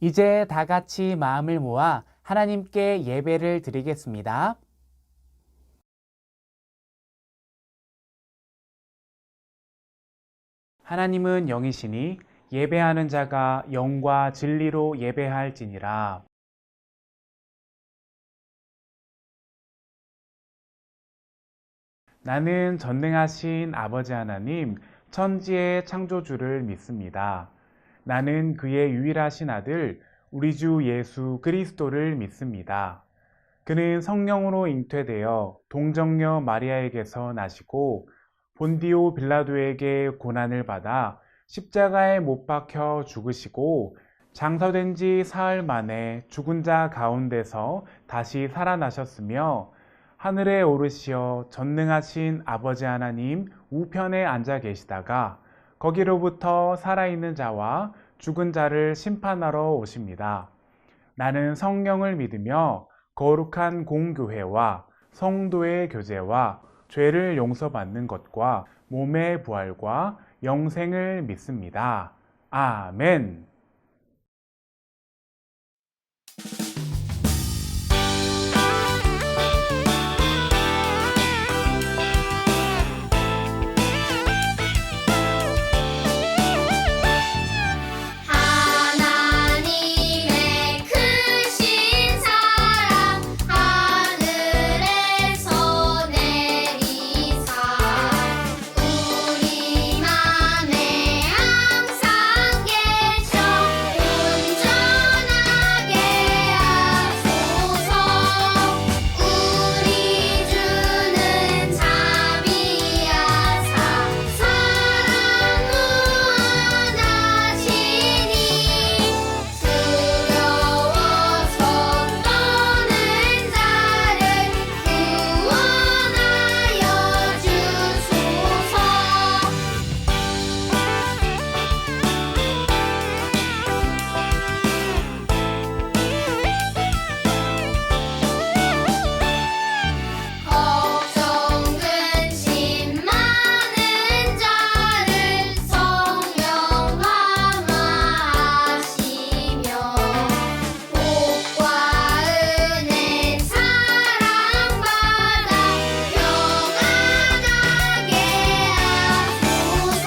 이제 다 같이 마음을 모아 하나님께 예배를 드리겠습니다. 하나님은 영이시니 예배하는 자가 영과 진리로 예배할지니라. 나는 전능하신 아버지 하나님, 천지의 창조주를 믿습니다. 나는 그의 유일하신 아들, 우리 주 예수 그리스도를 믿습니다. 그는 성령으로 잉태되어 동정녀 마리아에게서 나시고 본디오 빌라도에게 고난을 받아 십자가에 못 박혀 죽으시고 장사된 지 사흘 만에 죽은 자 가운데서 다시 살아나셨으며 하늘에 오르시어 전능하신 아버지 하나님 우편에 앉아 계시다가 거기로부터 살아있는 자와 죽은 자를 심판하러 오십니다. 나는 성령을 믿으며 거룩한 공교회와 성도의 교제와 죄를 용서받는 것과 몸의 부활과 영생을 믿습니다. 아멘. 하나님의 크신 사랑 하늘에서 내리사 우리 맘에 항상 계셔 온전하게 하소서. 우리 주는 자비하사 사랑 무한하시니 두려워서 떠는 자를 구원하여 주소서. 걱정 근심 많은 자를 성령 감화하시며 복과 은혜 사랑받아 평안하게 하소서.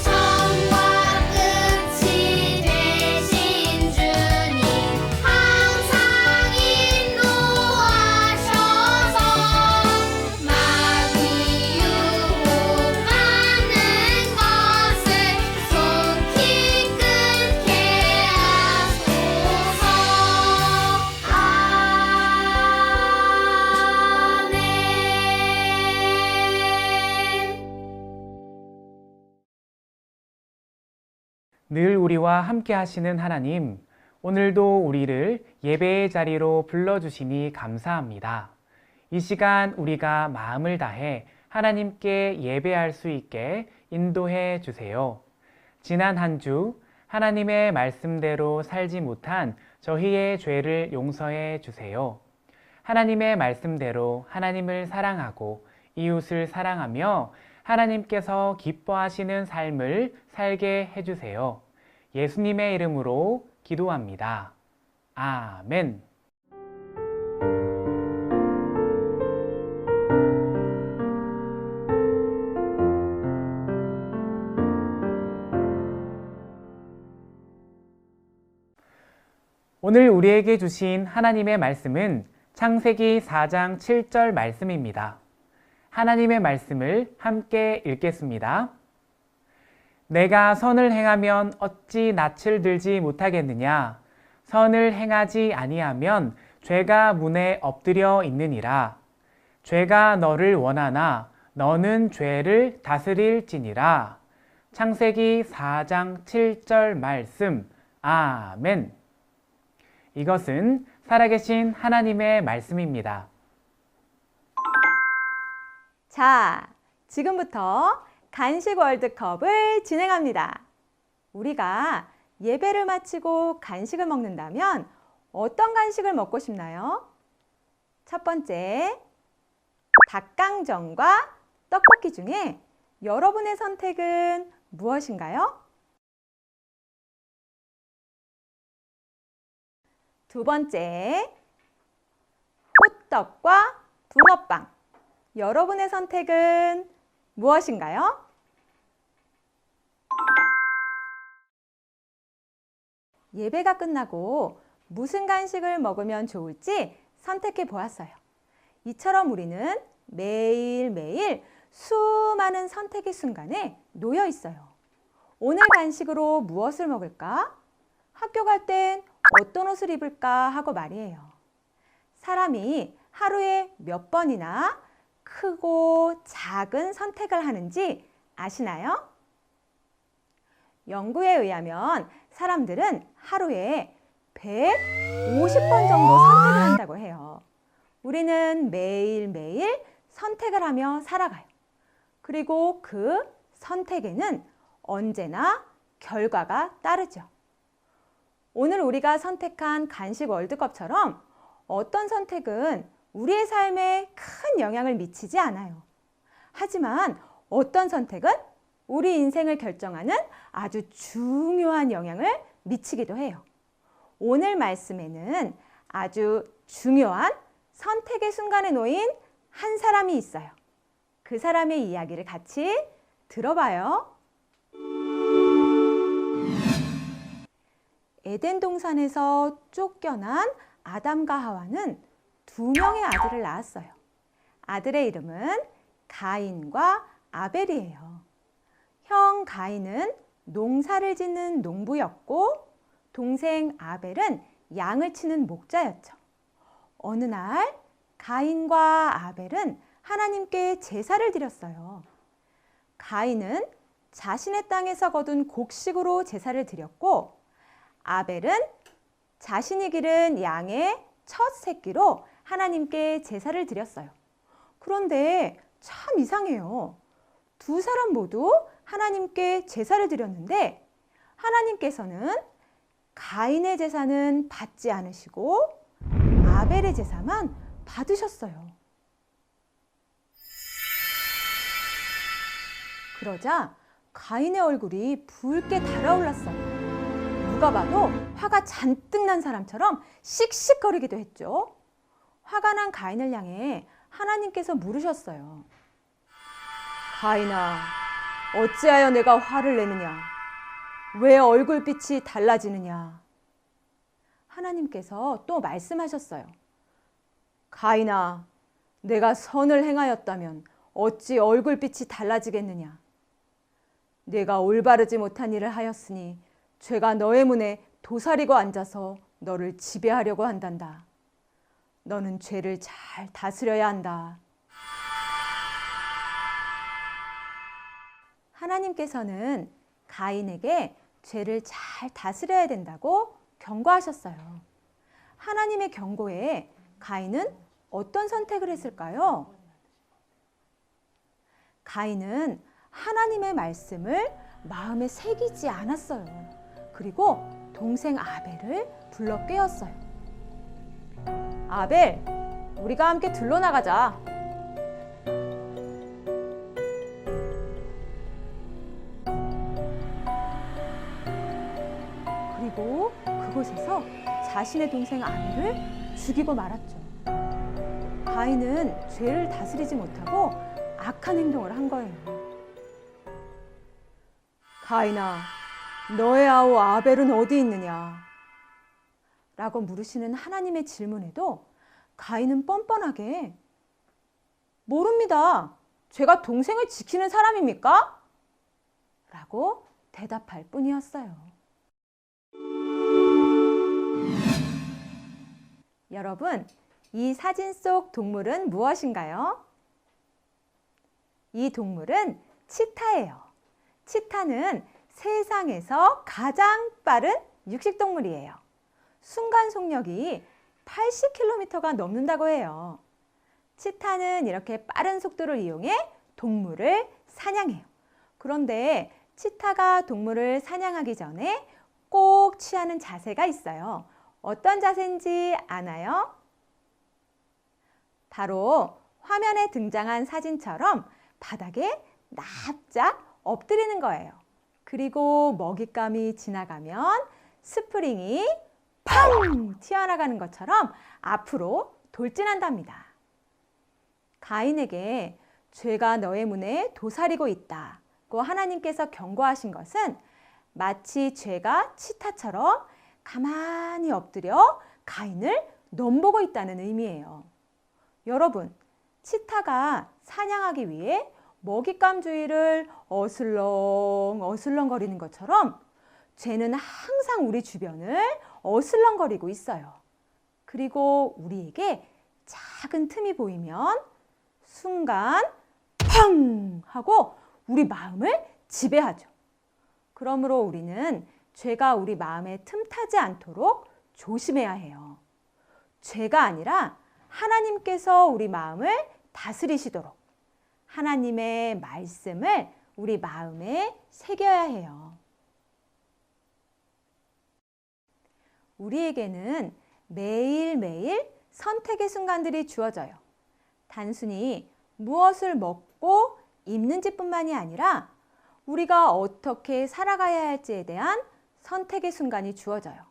처음과 끝이 되신 주님 항상 인도하셔서 마귀 유혹하는 것을 속히 끊게 하소서. 아멘. 늘 우리와 함께 하시는 하나님, 오늘도 우리를 예배의 자리로 불러주시니 감사합니다. 이 시간 우리가 마음을 다해 하나님께 예배할 수 있게 인도해 주세요. 지난 한 주 하나님의 말씀대로 살지 못한 저희의 죄를 용서해 주세요. 하나님의 말씀대로 하나님을 사랑하고 이웃을 사랑하며 하나님께서 기뻐하시는 삶을 살게 해주세요. 예수님의 이름으로 기도합니다. 아멘. 오늘 우리에게 주신 하나님의 말씀은 창세기 4장 7절 말씀입니다. 하나님의 말씀을 함께 읽겠습니다. 내가 선을 행하면 어찌 낯을 들지 못하겠느냐? 선을 행하지 아니하면 죄가 문에 엎드려 있느니라. 죄가 너를 원하나 너는 죄를 다스릴지니라. 창세기 4장 7절 말씀. 아멘. 이것은 살아계신 하나님의 말씀입니다. 자, 지금부터 간식 월드컵을 진행합니다. 우리가 예배를 마치고 간식을 먹는다면 어떤 간식을 먹고 싶나요? 첫 번째, 닭강정과 떡볶이 중에 여러분의 선택은 무엇인가요? 두 번째, 호떡과 붕어빵. 여러분의 선택은 무엇인가요? 예배가 끝나고 무슨 간식을 먹으면 좋을지 선택해 보았어요. 이처럼 우리는 매일매일 수많은 선택의 순간에 놓여 있어요. 오늘 간식으로 무엇을 먹을까? 학교 갈 땐 어떤 옷을 입을까 하고 말이에요. 사람이 하루에 몇 번이나 크고 작은 선택을 하는지 아시나요? 연구에 의하면 사람들은 하루에 150번 정도 선택을 한다고 해요. 우리는 매일매일 선택을 하며 살아가요. 그리고 그 선택에는 언제나 결과가 따르죠. 오늘 우리가 선택한 간식 월드컵처럼 어떤 선택은 우리의 삶에 큰 영향을 미치지 않아요. 하지만 어떤 선택은 우리 인생을 결정하는 아주 중요한 영향을 미치기도 해요. 오늘 말씀에는 아주 중요한 선택의 순간에 놓인 한 사람이 있어요. 그 사람의 이야기를 같이 들어봐요. 에덴 동산에서 쫓겨난 아담과 하와는 두 명의 아들을 낳았어요. 아들의 이름은 가인과 아벨이에요. 형 가인은 농사를 짓는 농부였고 동생 아벨은 양을 치는 목자였죠. 어느 날 가인과 아벨은 하나님께 제사를 드렸어요. 가인은 자신의 땅에서 거둔 곡식으로 제사를 드렸고 아벨은 자신이 기른 양의 첫 새끼로 하나님께 제사를 드렸어요. 그런데 참 이상해요. 두 사람 모두 하나님께 제사를 드렸는데 하나님께서는 가인의 제사는 받지 않으시고 아벨의 제사만 받으셨어요. 그러자 가인의 얼굴이 붉게 달아올랐어요. 누가 봐도 화가 잔뜩 난 사람처럼 씩씩거리기도 했죠. 화가 난 가인을 향해 하나님께서 물으셨어요. 가인아, 어찌하여 내가 화를 내느냐? 왜 얼굴빛이 달라지느냐? 하나님께서 또 말씀하셨어요. 가인아, 내가 선을 행하였다면 어찌 얼굴빛이 달라지겠느냐? 내가 올바르지 못한 일을 하였으니 죄가 너의 문에 도사리고 앉아서 너를 지배하려고 한단다. 너는 죄를 잘 다스려야 한다. 하나님께서는 가인에게 죄를 잘 다스려야 된다고 경고하셨어요. 하나님의 경고에 가인은 어떤 선택을 했을까요? 가인은 하나님의 말씀을 마음에 새기지 않았어요. 그리고 동생 아벨을 불러 깨웠어요. 아벨, 우리가 함께 둘러나가자. 그리고 그곳에서 자신의 동생 아벨을 죽이고 말았죠. 가인은 죄를 다스리지 못하고 악한 행동을 한 거예요. 가인아, 너의 아우 아벨은 어디 있느냐? 라고 물으시는 하나님의 질문에도 가인은 뻔뻔하게 모릅니다. 제가 동생을 지키는 사람입니까? 라고 대답할 뿐이었어요. 여러분, 이 사진 속 동물은 무엇인가요? 이 동물은 치타예요. 치타는 세상에서 가장 빠른 육식동물이에요. 순간 속력이 80km가 넘는다고 해요. 치타는 이렇게 빠른 속도를 이용해 동물을 사냥해요. 그런데 치타가 동물을 사냥하기 전에 꼭 취하는 자세가 있어요. 어떤 자세인지 아나요? 바로 화면에 등장한 사진처럼 바닥에 납작 엎드리는 거예요. 그리고 먹잇감이 지나가면 스프링이 팍 팡! 튀어나가는 것처럼 앞으로 돌진한답니다. 가인에게 죄가 너의 문에 도사리고 있다고 하나님께서 경고하신 것은 마치 죄가 치타처럼 가만히 엎드려 가인을 넘보고 있다는 의미예요. 여러분, 치타가 사냥하기 위해 먹잇감 주위를 어슬렁 거리는 것처럼 죄는 항상 우리 주변을 어슬렁거리고 있어요. 그리고 우리에게 작은 틈이 보이면 순간 팡! 하고 우리 마음을 지배하죠. 그러므로 우리는 죄가 우리 마음에 틈타지 않도록 조심해야 해요. 죄가 아니라 하나님께서 우리 마음을 다스리시도록 하나님의 말씀을 우리 마음에 새겨야 해요. 우리에게는 매일매일 선택의 순간들이 주어져요. 단순히 무엇을 먹고 입는지뿐만이 아니라 우리가 어떻게 살아가야 할지에 대한 선택의 순간이 주어져요.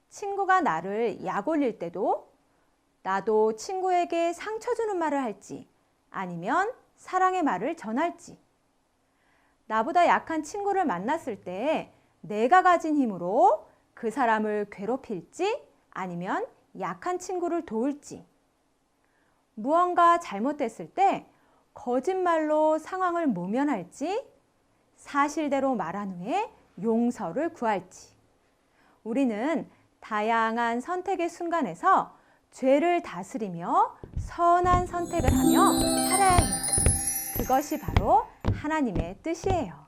친구가 나를 약 올릴 때도 나도 친구에게 상처 주는 말을 할지 아니면 사랑의 말을 전할지, 나보다 약한 친구를 만났을 때 내가 가진 힘으로 그 사람을 괴롭힐지 아니면 약한 친구를 도울지, 무언가 잘못됐을 때 거짓말로 상황을 모면할지 사실대로 말한 후에 용서를 구할지, 우리는 다양한 선택의 순간에서 죄를 다스리며 선한 선택을 하며 살아야 해요. 그것이 바로 하나님의 뜻이에요.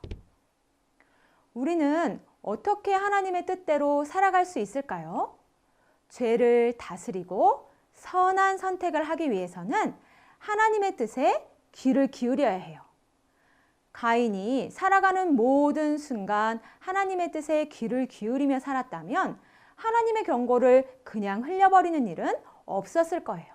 우리는 어떻게 하나님의 뜻대로 살아갈 수 있을까요? 죄를 다스리고 선한 선택을 하기 위해서는 하나님의 뜻에 귀를 기울여야 해요. 가인이 살아가는 모든 순간 하나님의 뜻에 귀를 기울이며 살았다면 하나님의 경고를 그냥 흘려버리는 일은 없었을 거예요.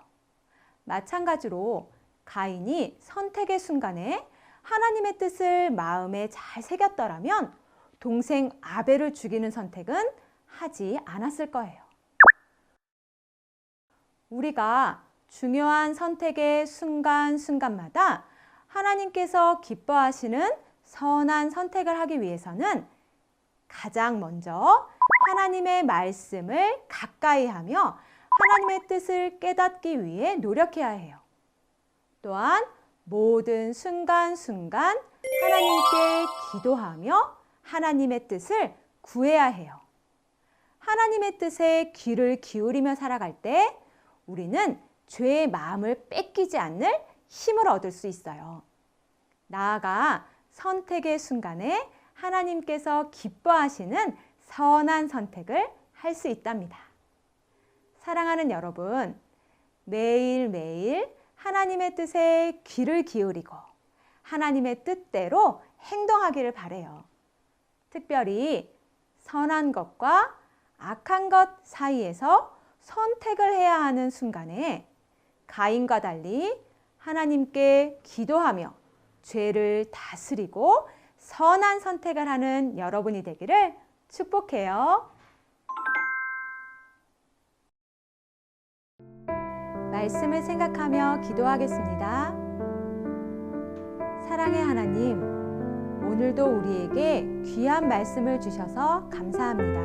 마찬가지로 가인이 선택의 순간에 하나님의 뜻을 마음에 잘 새겼더라면 동생 아벨을 죽이는 선택은 하지 않았을 거예요. 우리가 중요한 선택의 순간순간마다 하나님께서 기뻐하시는 선한 선택을 하기 위해서는 가장 먼저 하나님의 말씀을 가까이 하며 하나님의 뜻을 깨닫기 위해 노력해야 해요. 또한 모든 순간순간 하나님께 기도하며 하나님의 뜻을 구해야 해요. 하나님의 뜻에 귀를 기울이며 살아갈 때 우리는 죄의 마음을 뺏기지 않을 힘을 얻을 수 있어요. 나아가 선택의 순간에 하나님께서 기뻐하시는 선한 선택을 할 수 있답니다. 사랑하는 여러분, 매일매일 하나님의 뜻에 귀를 기울이고 하나님의 뜻대로 행동하기를 바라요. 특별히 선한 것과 악한 것 사이에서 선택을 해야 하는 순간에 가인과 달리 하나님께 기도하며 죄를 다스리고 선한 선택을 하는 여러분이 되기를 축복해요. 말씀을 생각하며 기도하겠습니다. 사랑의 하나님, 오늘도 우리에게 귀한 말씀을 주셔서 감사합니다.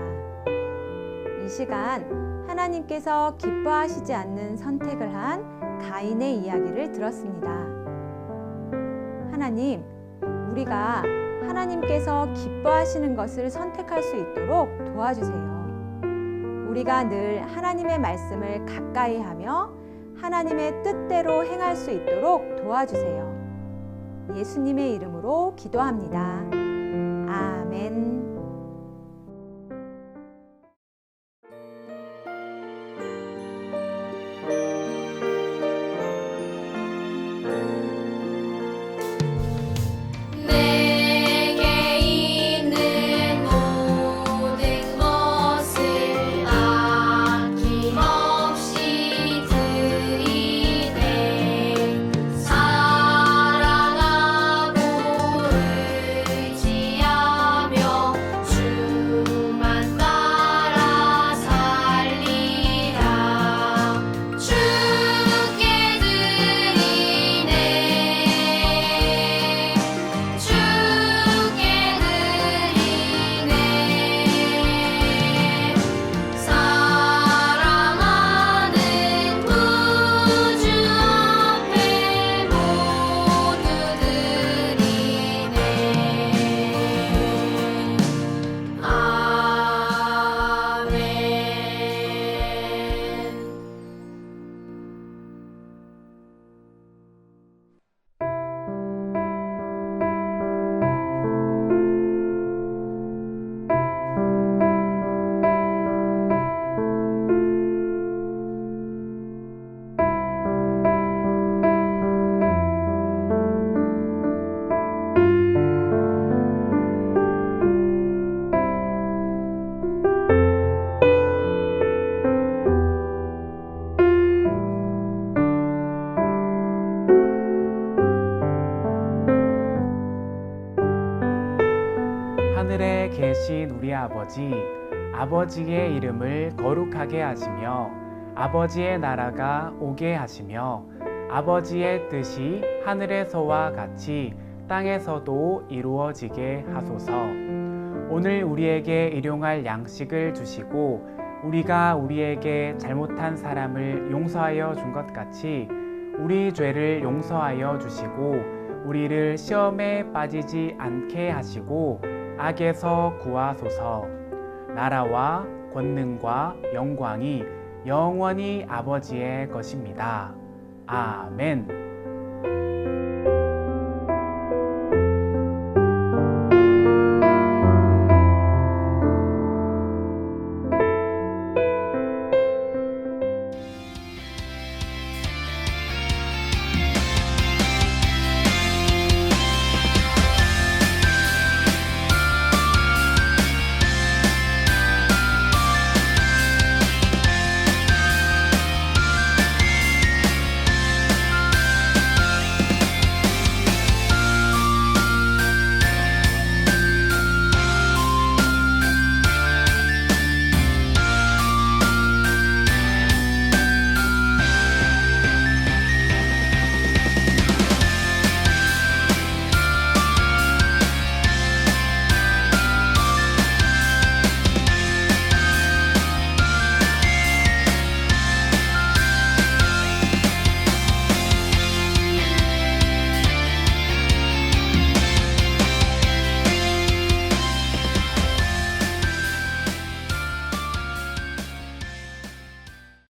이 시간 하나님께서 기뻐하시지 않는 선택을 한 가인의 이야기를 들었습니다. 하나님, 우리가 하나님께서 기뻐하시는 것을 선택할 수 있도록 도와주세요. 우리가 늘 하나님의 말씀을 가까이 하며 하나님의 뜻대로 행할 수 있도록 도와주세요. 예수님의 이름으로 기도합니다. 아멘. 내게 있는 모든 것을 아낌없이 드리네. 사랑하고 의지하며 되신 우리 아버지, 아버지의 이름을 거룩하게 하시며 아버지의 나라가 오게 하시며 아버지의 뜻이 하늘에서와 같이 땅에서도 이루어지게 하소서. 오늘 우리에게 일용할 양식을 주시고 우리가 우리에게 잘못한 사람을 용서하여 준 것 같이 우리 죄를 용서하여 주시고 우리를 시험에 빠지지 않게 하시고 악에서 구하소서. 나라와 권능과 영광이 영원히 아버지의 것입니다. 아멘.